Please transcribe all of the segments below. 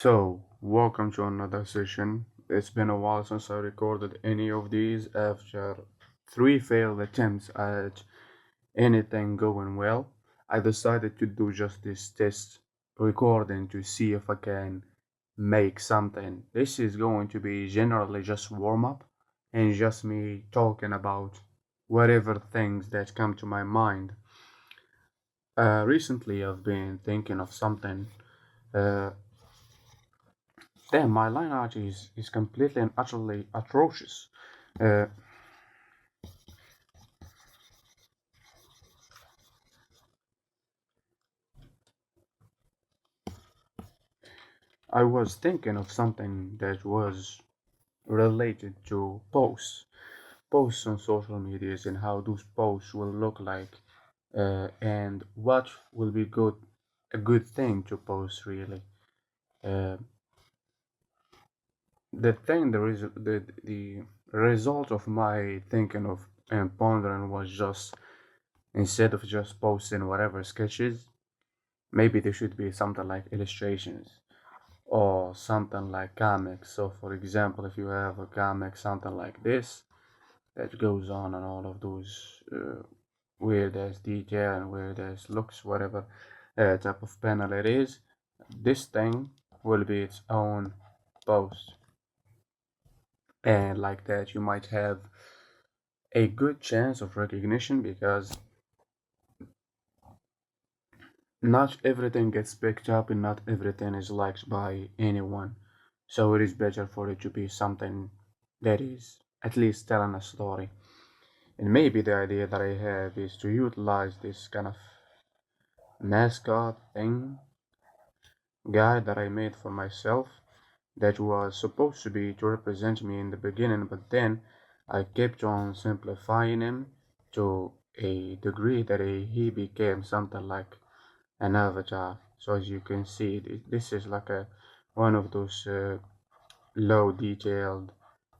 Welcome to another session. It's been a while since I recorded any of these after three failed attempts at anything going well. I decided to do just this test recording to see if I can make something. This is going to be generally just warm up and just me talking about whatever things that come to my mind. Recently, I've been thinking of something. Uh, Damn, my line art is completely and utterly atrocious. Uh, I was thinking of something that was related to posts on social medias and how those posts will look like, and what will be a good thing to post really. Uh, the result of my thinking of and pondering was just instead of just posting whatever sketches, maybe there should be something like illustrations or something like comics. So, for example, if you have a comic, something like this that goes on and all of those weird as detail and weird as looks, whatever type of panel it is, this thing will be its own post. And like that, you might have a good chance of recognition because not everything gets picked up and not everything is liked by anyone. So it is better for it to be something that is at least telling a story. And maybe the idea that I have is to utilize this kind of mascot thing guy that I made for myself that was supposed to be to represent me in the beginning, but then I kept on simplifying him to a degree that he became something like an avatar. So as you can see, this is like a one of those low detailed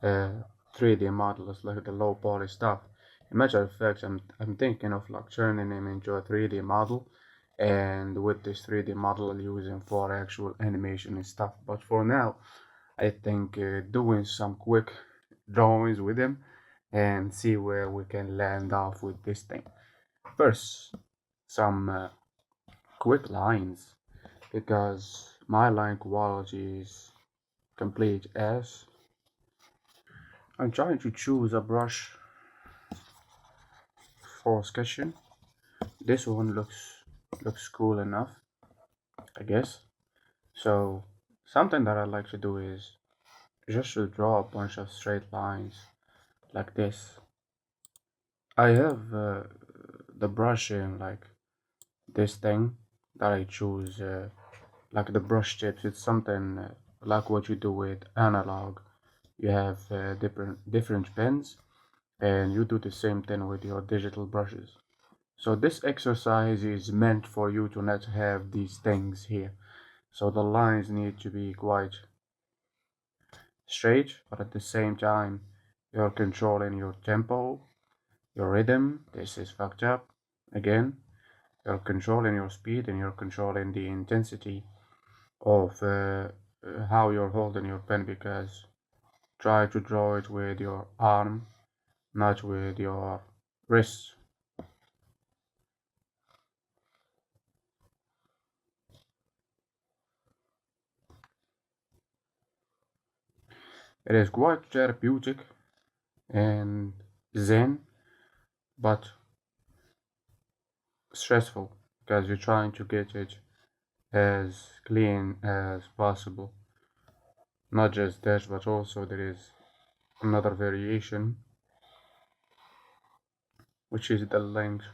uh, 3D models, like the low poly stuff. In matter of fact, I'm thinking of like turning him into a 3D model, and with this 3D model, I'll use him for actual animation and stuff. But for now, I think doing some quick drawings with him and see where we can land off with this thing. First, some quick lines because my line quality is complete as I'm trying to choose a brush for sketching. This one looks cool enough, I guess. So something that I like to do is just to draw a bunch of straight lines like this. I have the brushing like this thing that I choose, like the brush tips. It's something like what you do with analog. You have different pens, and you do the same thing with your digital brushes. So this exercise is meant for you to not have these things here. So the lines need to be quite straight, but at the same time, you're controlling your tempo, your rhythm. This is fucked up. Again, you're controlling your speed and you're controlling the intensity of how you're holding your pen because try to draw it with your arm, not with your wrist. It is quite therapeutic and zen, but stressful because you're trying to get it as clean as possible. Not just that, but also there is another variation, which is the length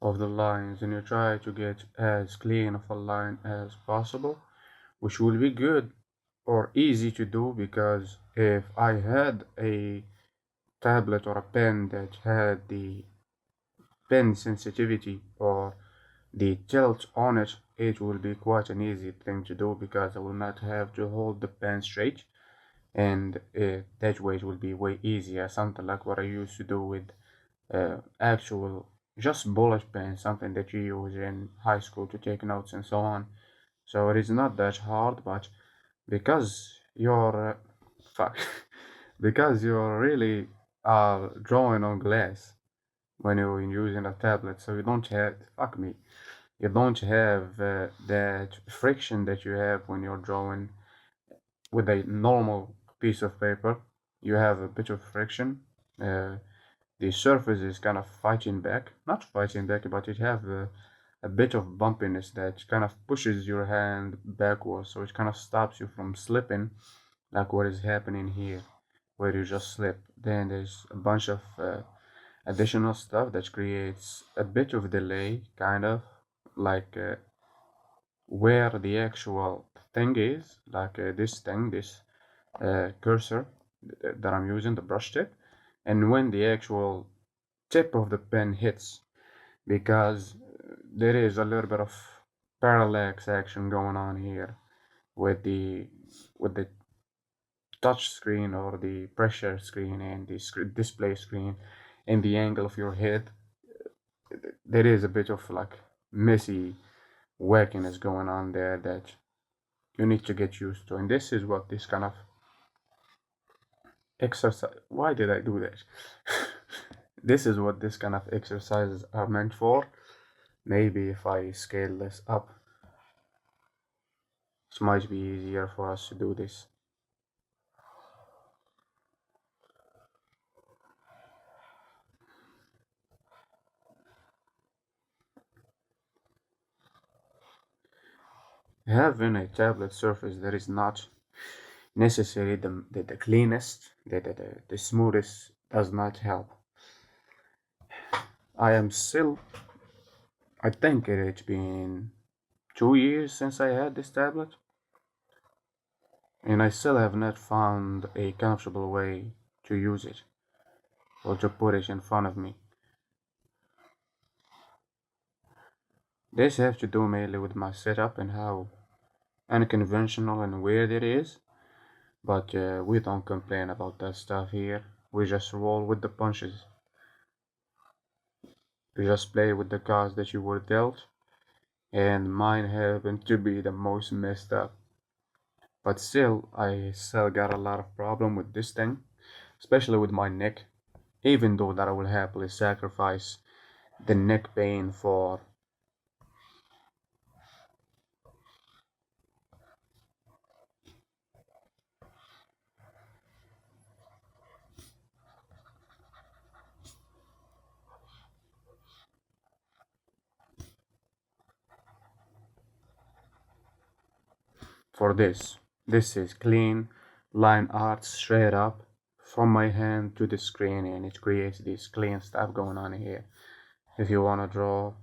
of the lines, and you try to get as clean of a line as possible, which will be good or easy to do because if I had a tablet or a pen that had the pen sensitivity or the tilt on it, it will be quite an easy thing to do because I will not have to hold the pen straight and that way it will be way easier. Something like what I used to do with actual just bullet pen, something that you use in high school to take notes and so on. So it is not that hard, but because you're fuck because you're really drawing on glass when you're using a tablet, so you don't have fuck me you don't have that friction that you have when you're drawing with a normal piece of paper. You have a bit of friction. uh, the surface is kind of fighting back, not fighting back, but it have a bit of bumpiness that kind of pushes your hand backwards, so it kind of stops you from slipping, like what is happening here, where you just slip. Then there's a bunch of additional stuff that creates a bit of delay, kind of like where the actual thing is, like this thing, this cursor that I'm using, the brush tip, and when the actual tip of the pen hits, because there is a little bit of parallax action going on here with the touch screen or the pressure screen and the display screen and the angle of your head. There is a bit of like messy wackiness going on there that you need to get used to, and this is what this kind of exercise, why did I do that? This is what this kind of exercises are meant for. Maybe if I scale this up, it might be easier for us to do this. Having a tablet surface that is not necessarily the cleanest, the smoothest, does not help. I am still, I think it's been 2 years since I had this tablet, and I still have not found a comfortable way to use it or to put it in front of me. This has to do mainly with my setup and how unconventional and weird it is, but we don't complain about that stuff here. We just roll with the punches. We just play with the cards that you were dealt, and mine happened to be the most messed up. But still, I still got a lot of problem with this thing, especially with my neck, even though that I will happily sacrifice the neck pain for this. This is clean line art straight up from my hand to the screen, and it creates this clean stuff going on here. If you want to draw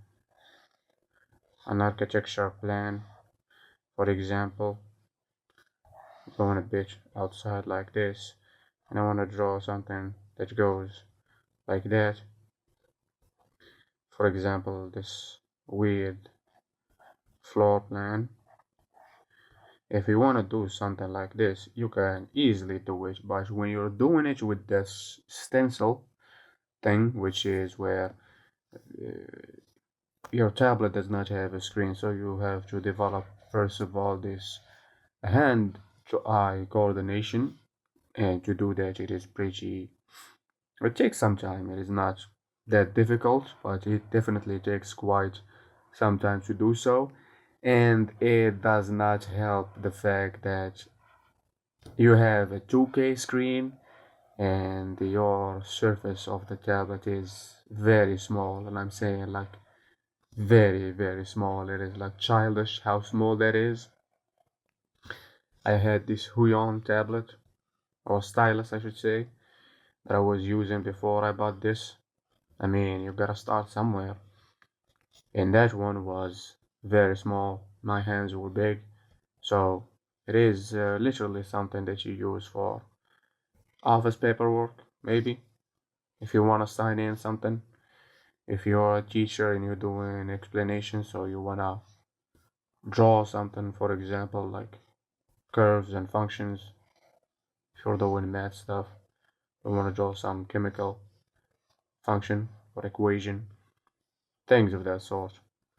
an architecture plan, for example, going a bit outside like this, and I want to draw something that goes like that. For example, this weird floor plan. If you want to do something like this, you can easily do it, but when you're doing it with this stencil thing, which is where your tablet does not have a screen, so you have to develop first of all this hand to eye coordination, and to do that it takes some time. It is not that difficult, but it definitely takes quite some time to do so. And it does not help the fact that you have a 2K screen and your surface of the tablet is very small. And I'm saying like very, very small. It is like childish how small that is. I had this Huion tablet, or stylus, I should say, that I was using before I bought this. I mean, you gotta start somewhere. And that one was very small. My hands were big. So it is literally something that you use for office paperwork, maybe, if you want to sign in something. If you're a teacher and you're doing explanations, so you want to draw something, for example, like curves and functions, if you're doing math stuff, you want to draw some chemical function or equation, things of that sort,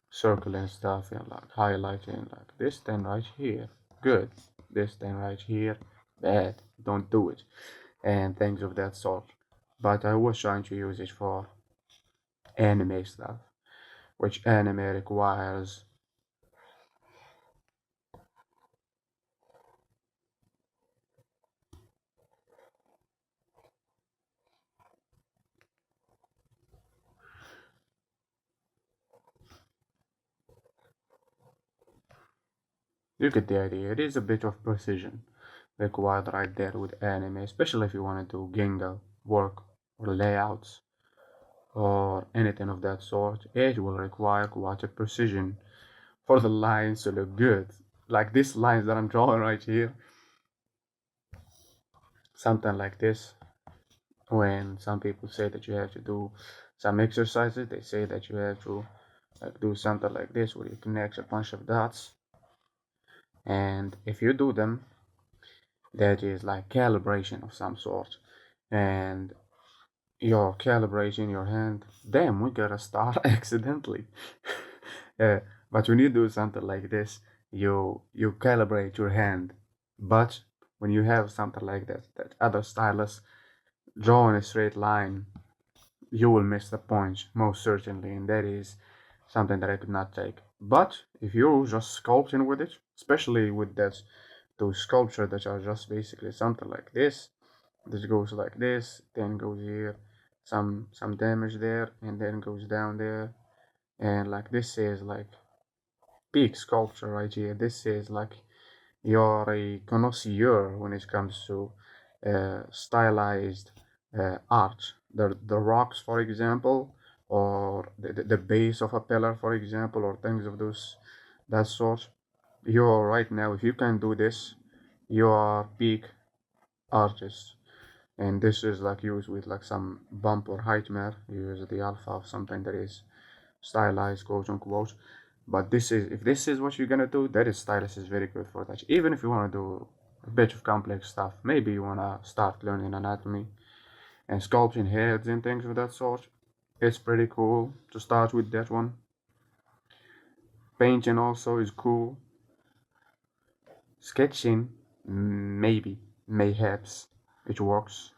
circling stuff and like highlighting like this thing right here. Good. this thing right here, bad, don't do it, and things of that sort. But I was trying to use it for anime stuff, which anime requires. You get the idea. It is a bit of precision required right there with anime, especially if you want to do Ginga work or layouts or anything of that sort. It will require quite a precision for the lines to look good. Like these lines that I'm drawing right here, something like this. When some people say that you have to do some exercises, they say that you have to like do something like this where you connect a bunch of dots, and if you do them, that is like calibration of some sort, and you're calibrating your hand. Damn, we got a star accidentally. uh, but when you do something like this, you calibrate your hand. But when you have something like that other stylus drawing a straight line, you will miss the point most certainly, and that is something that I could not take. But if you're just sculpting with it, especially with that those sculpture that are just basically something like this goes like this, then goes here, some damage there, and then goes down there, and like this is like peak sculpture right here. This is like you're a connoisseur when it comes to stylized art. The rocks, for example, or the base of a pillar, for example, or things of those that sort. You're right now, if you can do this, you are peak artist. And this is like used with like some bump or height map. You use the alpha of something that is stylized, quote unquote. But this is if this is what you're gonna do, that is stylus is very good for that. Even if you wanna do a bit of complex stuff, maybe you wanna start learning anatomy and sculpting heads and things of that sort. It's pretty cool to start with that one. Painting also is cool. Sketching, maybe, mayhaps it works,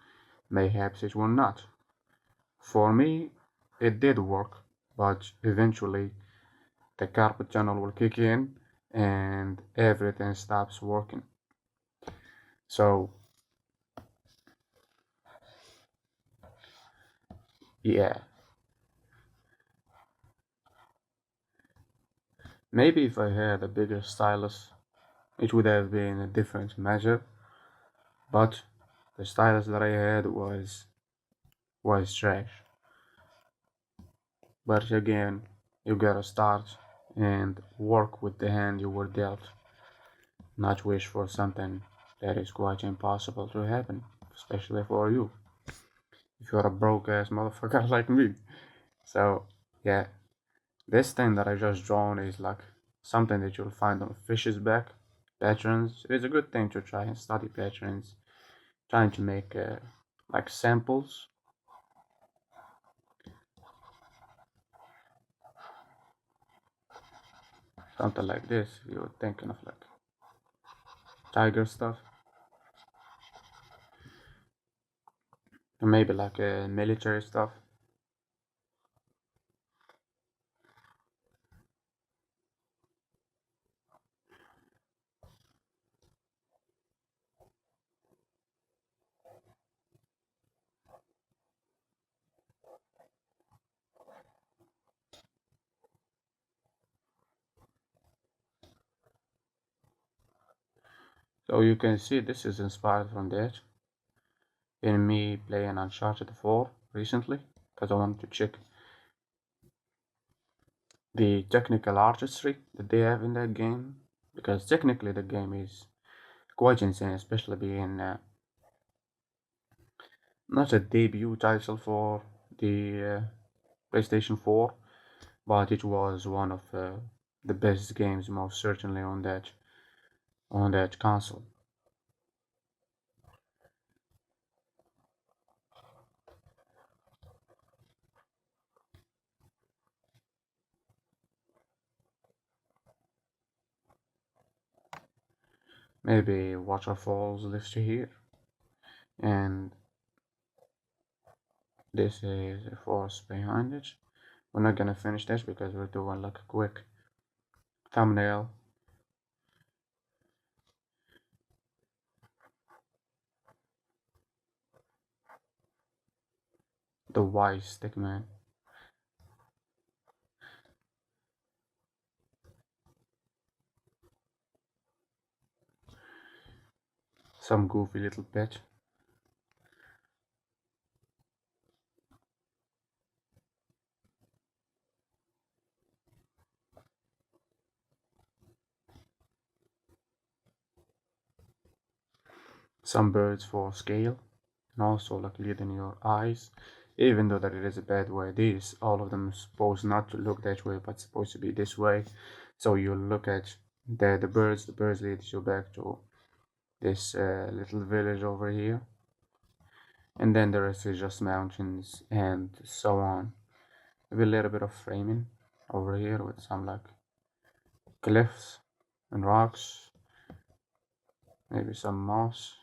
mayhaps it will not. For me, it did work, but eventually the carpet channel will kick in and everything stops working. So, yeah, maybe if I had a bigger stylus, it would have been a different measure, but the stylus that I had was trash. But again, you gotta start and work with the hand you were dealt, not wish for something that is quite impossible to happen, especially for you, if you're a broke ass motherfucker like me. So, yeah, this thing that I just drawn is like something that you'll find on fish's back patterns. It is a good thing to try and study patterns, trying to make like samples, something like this. You're thinking of like tiger stuff, or maybe like military stuff. So you can see this is inspired from that in me playing Uncharted 4 recently, because I wanted to check the technical artistry that they have in that game, because technically the game is quite insane, especially being not a debut title for the PlayStation 4, but it was one of the best games, most certainly on that console. Maybe waterfalls lives here, and this is a force behind it. We're not gonna finish this because we're doing like a quick thumbnail. The wise stick man. Some goofy little bitch. Some birds for scale, and also like leading your eyes. Even though that it is a bad way, this all of them supposed not to look that way, but supposed to be this way. So you look at the birds leads you back to this little village over here, and then the rest is just mountains and so on. Maybe a little bit of framing over here with some like cliffs and rocks, maybe some moss,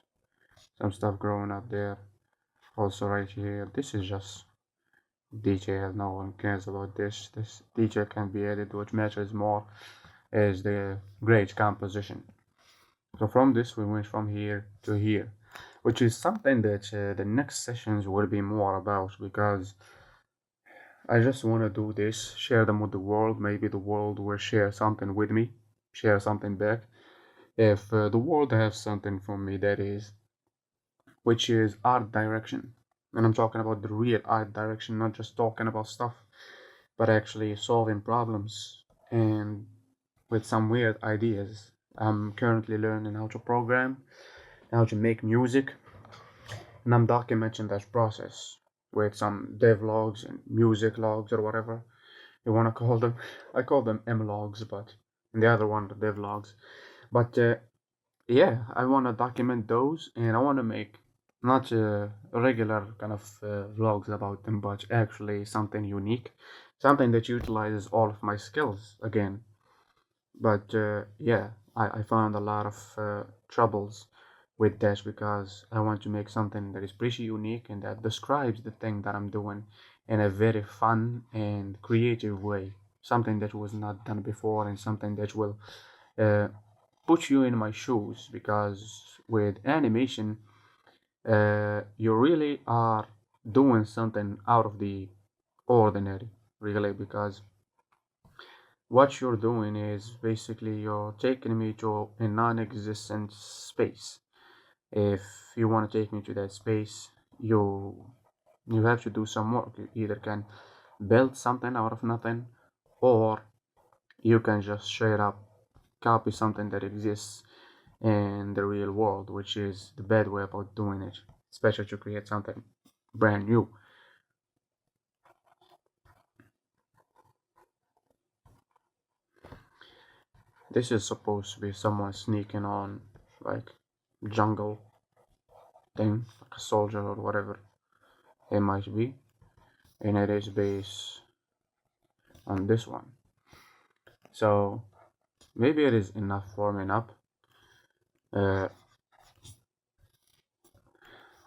some stuff growing up there. Also right here, this is just detail. No one cares about this. This detail can be added. What matters more is the great composition. So from this, we went from here to here, which is something that the next sessions will be more about because I just want to do this, share them with the world. Maybe the world will share something with me, share something back. If the world has something from me, that is, which is art direction. And I'm talking about the real art direction, not just talking about stuff, but actually solving problems and with some weird ideas. I'm currently learning how to program, how to make music, and I'm documenting that process with some devlogs and music logs or whatever you want to call them. I call them M logs, but and the other one the devlogs. But yeah, I want to document those, and I want to make not regular kind of vlogs about them, but actually something unique, something that utilizes all of my skills again. But yeah, I found a lot of troubles with that because I want to make something that is pretty unique and that describes the thing that I'm doing in a very fun and creative way. Something that was not done before and something that will uh, put you in my shoes because with animation, you really are doing something out of the ordinary, really, because what you're doing is basically you're taking me to a non-existent space. If you want to take me to that space, you have to do some work. You either can build something out of nothing, or you can just straight up copy something that exists in the real world, which is the bad way about doing it, especially to create something brand new. This is supposed to be someone sneaking on like jungle thing, like a soldier or whatever it might be, and it is based on this one. So maybe it is enough warming up. Uh,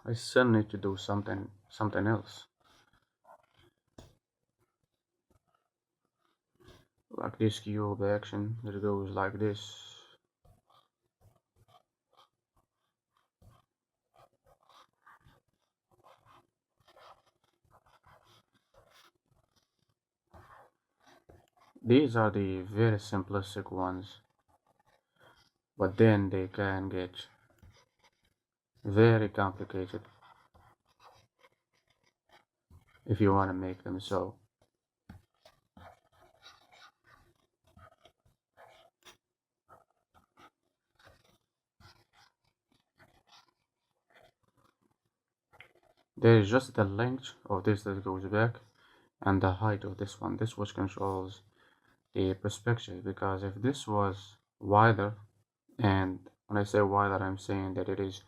I still need to do something else, like this cube action that goes like this. These are the very simplistic ones, but then they can get very complicated if you want to make them so. There is just the length of this that goes back and the height of this one. This which controls the perspective, because if this was wider, and when I say wider, I'm saying that it is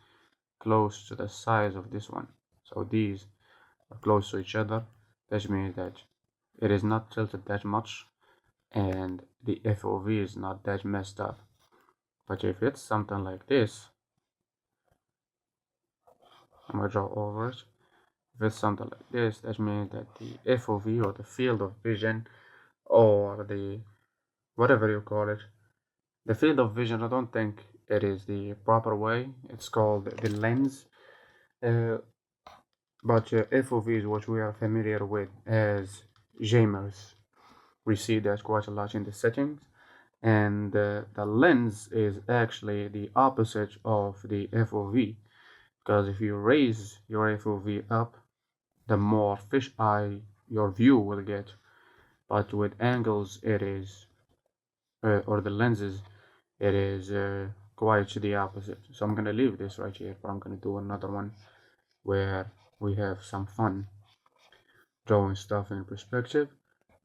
close to the size of this one. So these are close to each other. That means that it is not tilted that much and the FOV is not that messed up. But if it's something like this, I'm gonna draw over it. If it's something like this, that means that the FOV, or the field of vision, or the whatever you call it, the field of vision, I don't think it is the proper way. It's called the lens. Uh, but FOV is what we are familiar with as jammers. We see that quite a lot in the settings. And the lens is actually the opposite of the FOV, because if you raise your FOV up, the more fisheye your view will get. But with angles, it is, or the lenses, it is quite the opposite. So I'm gonna leave this right here, but I'm gonna do another one where we have some fun drawing stuff in perspective.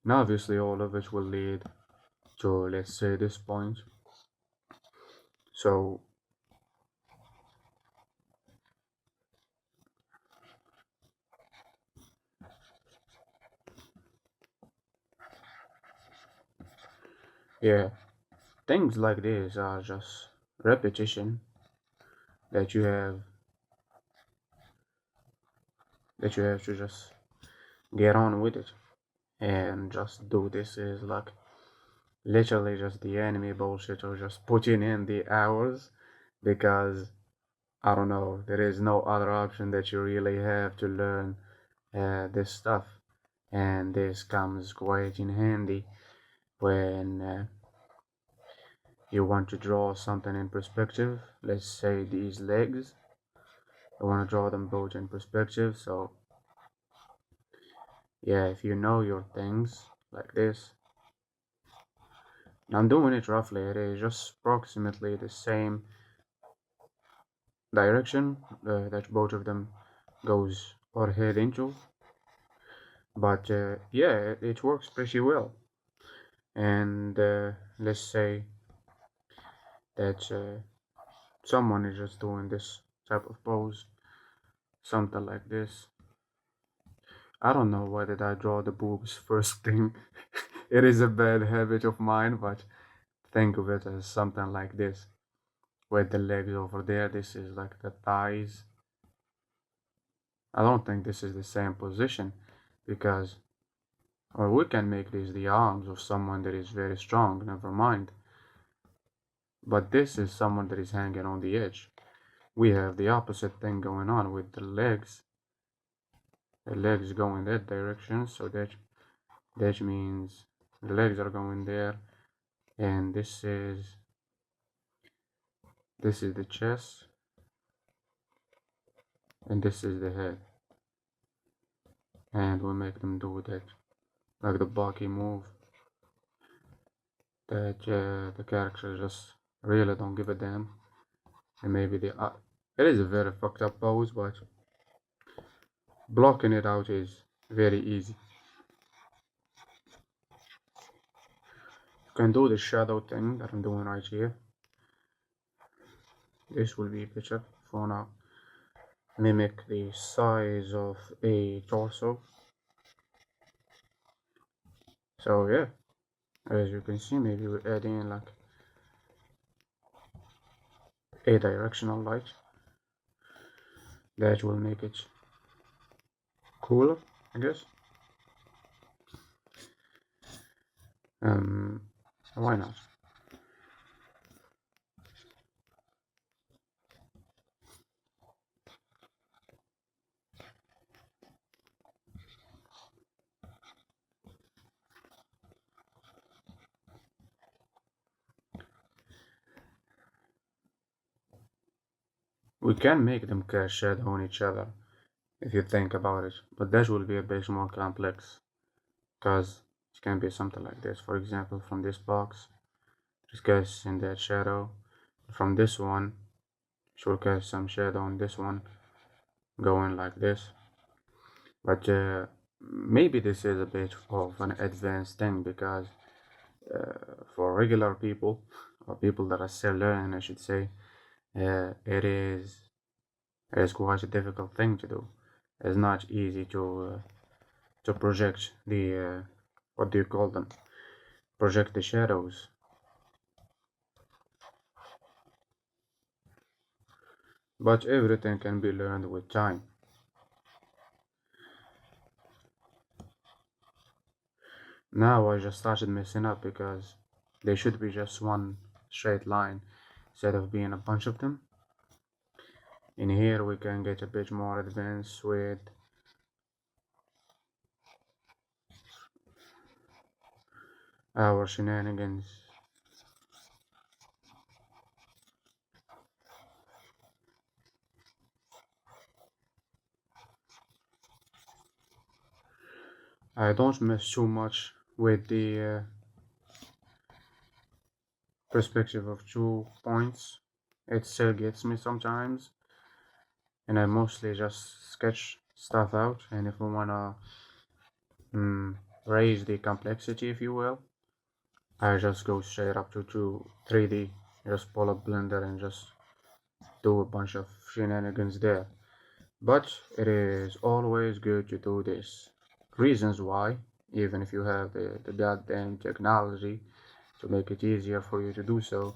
And obviously all of it will lead to, let's say, this point. So yeah, things like this are just repetition that you have to just get on with it and just do. This is like literally just the anime bullshit, or just putting in the hours, because I don't know, there is no other option that you really have to learn this stuff. And this comes quite in handy when you want to draw something in perspective. Let's say these legs, I want to draw them both in perspective. So yeah, if you know your things like this, I'm doing it roughly, it is just approximately the same direction that both of them goes or head into. But yeah, it works pretty well. And let's say that someone is just doing this type of pose, something like this. I don't know why did I draw the boobs first thing. It is a bad habit of mine, but think of it as something like this. With the legs over there, this is like the thighs. I don't think this is the same position, because, or we can make this the arms of someone that is very strong, never mind. But this is someone that is hanging on the edge. We have the opposite thing going on with the legs. The legs go in that direction, so that means the legs are going there, and this is the chest, and this is the head, and we make them do that, like the bulky move that the characters just really don't give a damn. And maybe it is a very fucked up pose, but blocking it out is very easy. You can do the shadow thing that I'm doing right here. This will be better for now. Mimic the size of a torso. So yeah, as you can see, maybe we add in like a directional light. That will make it cooler, I guess. Why not? We can make them cast shadow on each other, if you think about it, but that will be a bit more complex, because it can be something like this. For example, from this box, just cast in that shadow. From this one, it will cast some shadow on this one, going like this. But maybe this is a bit of an advanced thing, because for regular people, or people that are still learning, I should say, it is quite a difficult thing to do. It's not easy to project the what do you call them? Project the shadows. but everything can be learned with time. Now I just started messing up because there should be just one straight line instead of being a bunch of them. In here we can get a bit more advanced with our shenanigans. I don't mess too much with the perspective of 2 points. It still gets me sometimes, and I mostly just sketch stuff out. And if we wanna raise the complexity, if you will, I just go straight up to 3D. Just pull up Blender and just do a bunch of shenanigans there. But it is always good to do this. Reasons why, even if you have the goddamn technology to make it easier for you to do so,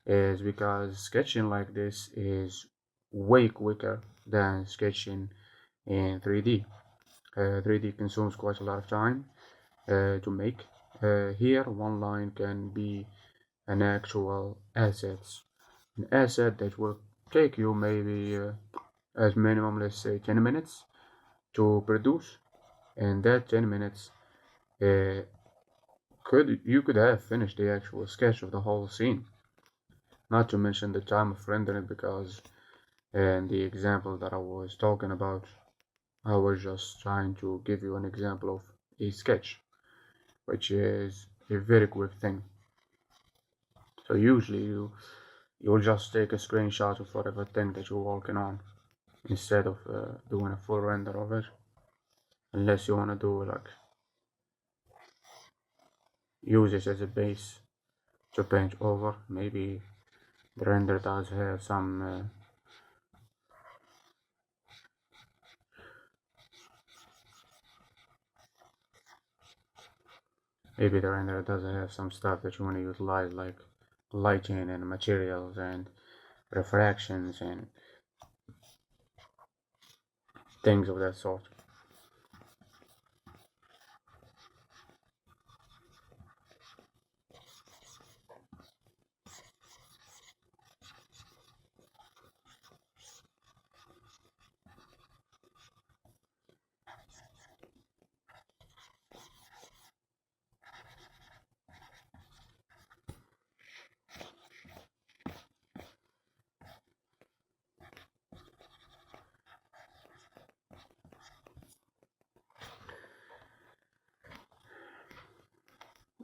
is because sketching like this is way quicker than sketching in 3D. 3D consumes quite a lot of time to make. Here, one line can be an actual asset, an asset that will take you maybe as minimum, let's say 10 minutes to produce, and that 10 minutes uh, could have finished the actual sketch of the whole scene. Not to mention the time of rendering, because in the example that I was talking about, I was just trying to give you an example of a sketch, which is a very quick thing. So usually you'll just take a screenshot of whatever thing that you're working on instead of doing a full render of it, unless you want to do like use it as a base to paint over. Maybe the render does have some maybe the render does have some stuff that you want to utilize, like lighting and materials and refractions and things of that sort.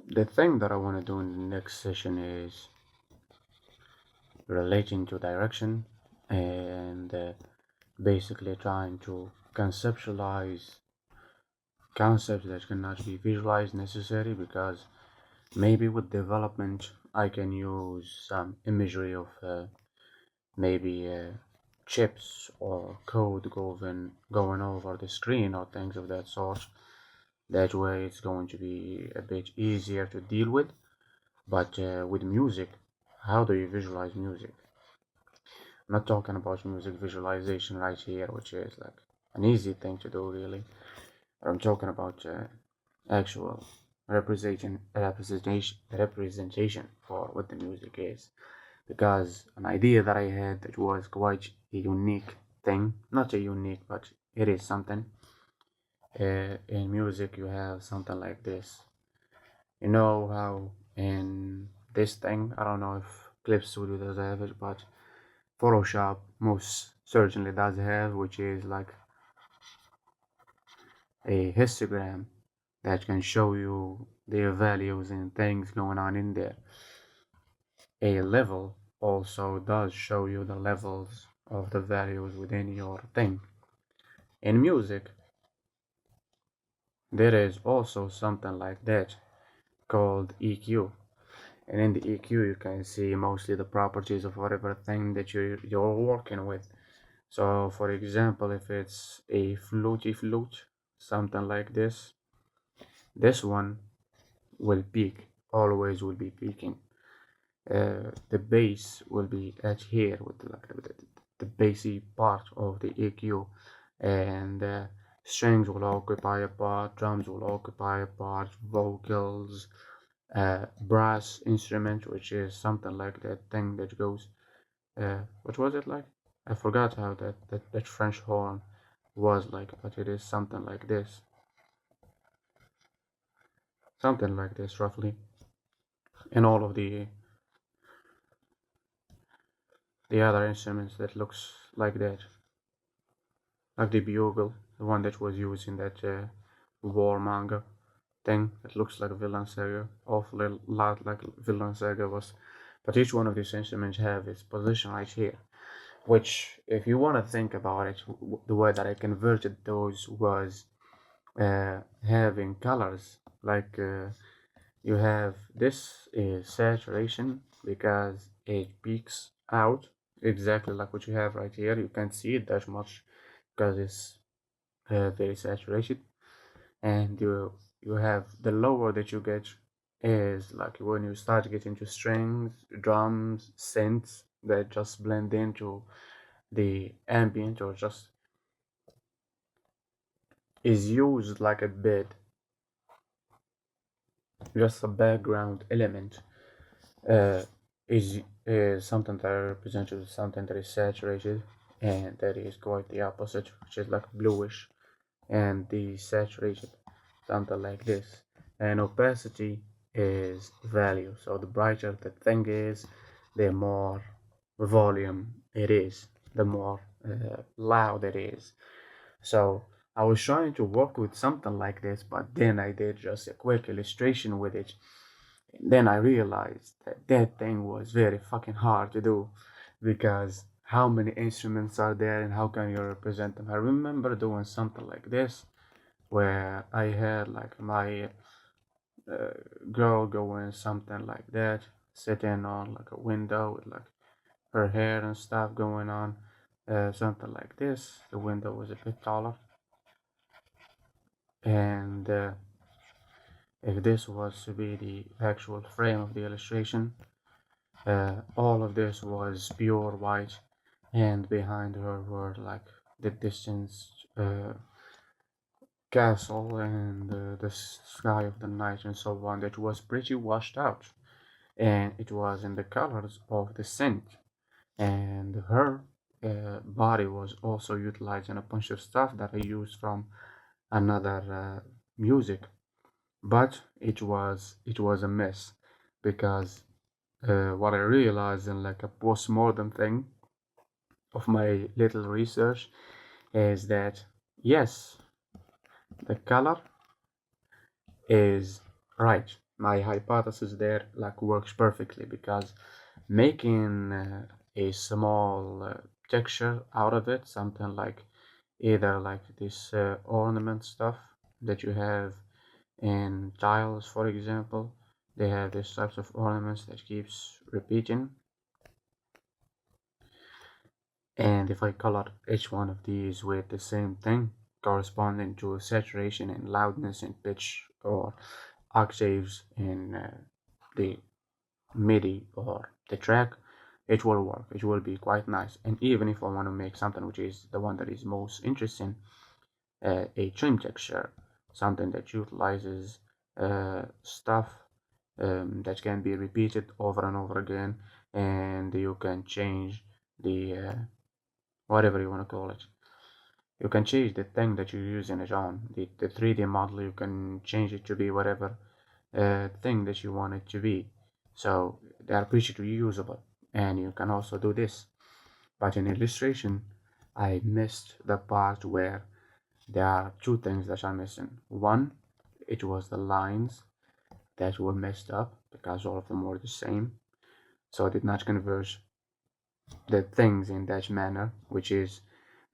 The thing that I want to do in the next session is relating to direction and basically trying to conceptualize concepts that cannot be visualized necessarily, because maybe with development I can use some imagery of maybe chips or code going over the screen or things of that sort. That way it's going to be a bit easier to deal with. But with music, how do you visualize music? I'm not talking about music visualization right here, which is like an easy thing to do really. But I'm talking about actual representation for what the music is. Because an idea that I had that was quite a unique thing, not a unique, but it is something. In music, you have something like this. You know how in this thing, I don't know if Clip Studio does have it, but Photoshop most certainly does have, which is like a histogram that can show you their values and things going on in there. A level also does show you the levels of the values within your thing. In music, there is also something like that called EQ. And in the EQ, you can see mostly the properties of whatever thing that you're working with. So, for example, if it's a fluty flute, something like this one will peak, always will be peaking. The bass will be at here with the bassy part of the EQ, and strings will occupy a part, drums will occupy a part, vocals, brass instrument, which is something like that thing that goes. What was it like? I forgot how that French horn was like, but it is something like this roughly, and all of the other instruments that looks like that, like the bugle, the one that was used in that war manga thing that looks like a Villain Saga, awfully lot like Villain Saga was. But each one of these instruments have its position right here, which, if you want to think about it, the way that I converted those was having colors. Like you have this is saturation because it peaks out exactly like what you have right here. You can't see it that much because it's very saturated, and you have the lower that you get is like when you start getting to strings, drums, synths that just blend into the ambient or just is used like a bed, just a background element. uh, is something that represents something that is saturated, and that is quite the opposite, which is like bluish and desaturated, something like this. And opacity is value. So the brighter the thing is, the more volume it is, the more loud it is. So I was trying to work with something like this, but then I did just a quick illustration with it. Then I realized that that thing was very fucking hard to do, because how many instruments are there and how can you represent them? I remember doing something like this where I had like my uh, girl going something like that, sitting on like a window with like her hair and stuff going on, something like this. The window was a bit taller, and if this was to be the actual frame of the illustration, all of this was pure white, and behind her were like the distance castle and the sky of the night and so on, that was pretty washed out, and it was in the colors of the scent. And her body was also utilizing a bunch of stuff that I used from another music, but it was a mess, because what I realized in like a postmortem thing of my little research is that yes, the color is right. My hypothesis there like works perfectly, because making a small texture out of it, something like either like this ornament stuff that you have in tiles, for example, they have these types of ornaments that keeps repeating. And if I color each one of these with the same thing, corresponding to saturation and loudness and pitch or octaves in the MIDI or the track, it will work. It will be quite nice. And even if I want to make something which is the one that is most interesting, a trim texture, something that utilizes stuff that can be repeated over and over again, and you can change the whatever you want to call it. You can change the thing that you're using it on. The 3D model, you can change it to be whatever thing that you want it to be. So they are pretty reusable. And you can also do this. But in illustration, I missed the part where there are two things that are missing. One, it was the lines that were messed up because all of them were the same. So I did not converge the things in that manner, which is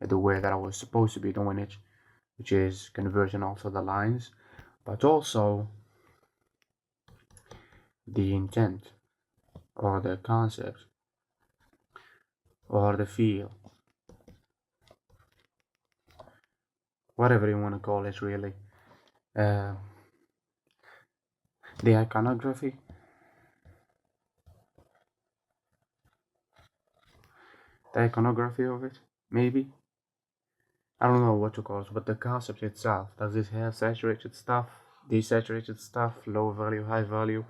the way that I was supposed to be doing it, which is converting also the lines, but also the intent or the concept or the feel, whatever you want to call it, really. Uh, the iconography, the iconography of it, maybe. I don't know what to call it, but the concept itself. Does it have saturated stuff, desaturated stuff, low value, high value?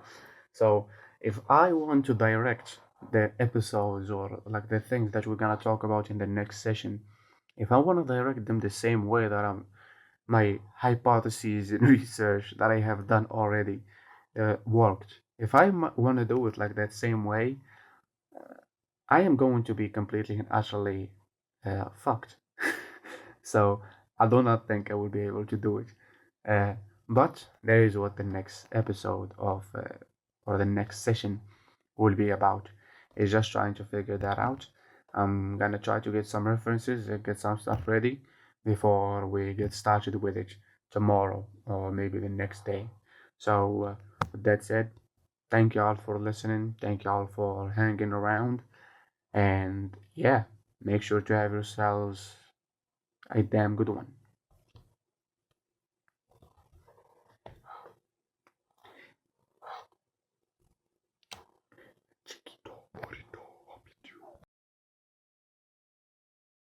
So if I want to direct the episodes or like the things that we're gonna talk about in the next session, if I want to direct them the same way that my hypotheses and research that I have done already worked, if I want to do it like that same way, I am going to be completely and utterly fucked. So I do not think I will be able to do it. Uh, but there is what the next episode of or the next session will be about. Is just trying to figure that out. I'm gonna try to get some references and get some stuff ready before we get started with it tomorrow or maybe the next day. So with that said, thank you all for listening. Thank you all for hanging around. And yeah, make sure to have yourselves a damn good one.